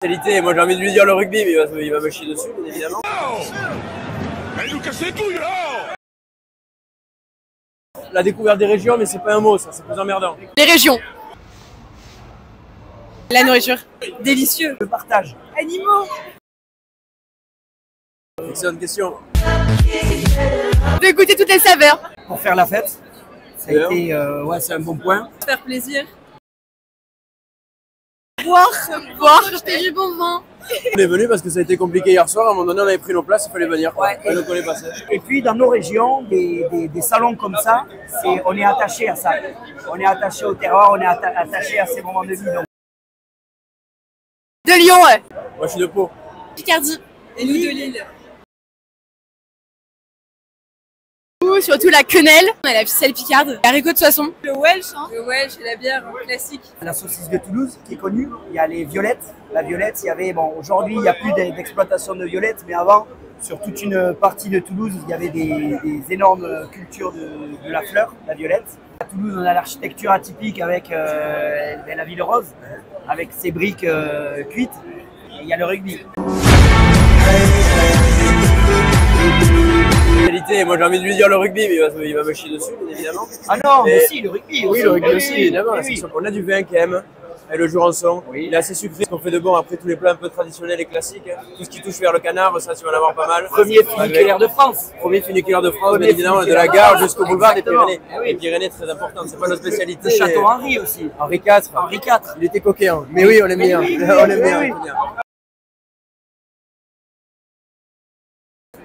Spécialité, moi j'ai envie de lui dire le rugby, mais il va me chier dessus, bien évidemment. Elle nous casse les couilles là. La découverte des régions, mais c'est pas un mot, ça, c'est plus emmerdant. Les régions. La nourriture. Délicieux. Le partage. Animaux. Excellente question. De goûter toutes les saveurs. Pour faire la fête, ça a été, ouais, c'est un bon point. Faire plaisir. Boire, acheter du bon vin. On est venu parce que ça a été compliqué hier soir, à un moment donné on avait pris nos places, il fallait venir. Ouais, et donc on est passé. Et puis dans nos régions, des salons comme ça, on est attaché à ça. On est attaché au terroir, on est attaché à ces moments de vie. Donc. De Lyon, ouais. Moi je suis de Pau. Picardie. Et nous de Lille. Surtout la quenelle, la ficelle picarde, l'haricot de Soissons. Le Welsh, hein. Le Welsh et la bière classique. La saucisse de Toulouse qui est connue, il y a les violettes. La violette, il y avait, bon, aujourd'hui il n'y a plus d'exploitation de violettes, mais avant, sur toute une partie de Toulouse, il y avait des énormes cultures de la fleur, la violette. À Toulouse, on a l'architecture atypique avec la ville rose, avec ses briques cuites, et il y a le rugby. Moi j'ai envie de lui dire le rugby, mais il va me chier dessus, bien évidemment. Ah non, mais si, le rugby. Oui, le rugby aussi, évidemment. Oui. On a du vin quand même, et le jour en son. Oui. Il est assez sucré, ce qu'on fait de bon après tous les plats un peu traditionnels et classiques. Tout ce qui touche vers le canard, ça tu vas en avoir pas mal. Premier funiculaire de France. Premier funiculaire de France, Premier bien évidemment, de la funiculaire. gare jusqu'au boulevard des Exactement. Pyrénées. Eh oui. Les Pyrénées, très important, c'est pas notre spécialité. Le château Henri aussi. Henri IV. Henri IV. Il était coquin, mais oui, on l'aime bien. oui, On l'aime bien. oui.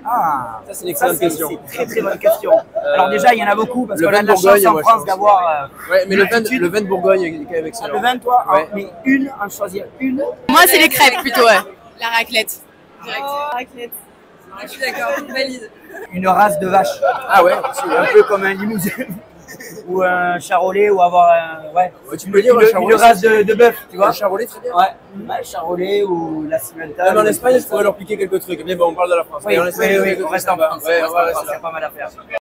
Ah, Ça, c'est une excellente question. C'est une très très bonne question. Alors déjà, il y en a beaucoup parce le qu'on a vin de de la chance Bourgogne, en moi, je France pense. d'avoir Ouais, mais le multitude. vin de Bourgogne est quand même excellent. Le vin, toi, Ouais. mais une, en choisir une. Moi, c'est les crêpes plutôt, ouais. La raclette. Direct. raclette. Je suis d'accord, valide. Une race de vache. Ah ouais, Un peu comme un limousin. Ou un charolais, ou avoir un. Ouais. tu peux dire un charolais. Une race de bœuf, tu vois. Un charolais, très bien. Ouais. Un charolais ou la cimental. Même en Espagne, je pourrais leur piquer quelques trucs. Mais bon, on parle de la France. Oui, Et en Espagne, oui, quelques on reste trucs en sympas. France. Ouais, On reste on va en rester France, là. il y a pas mal à faire.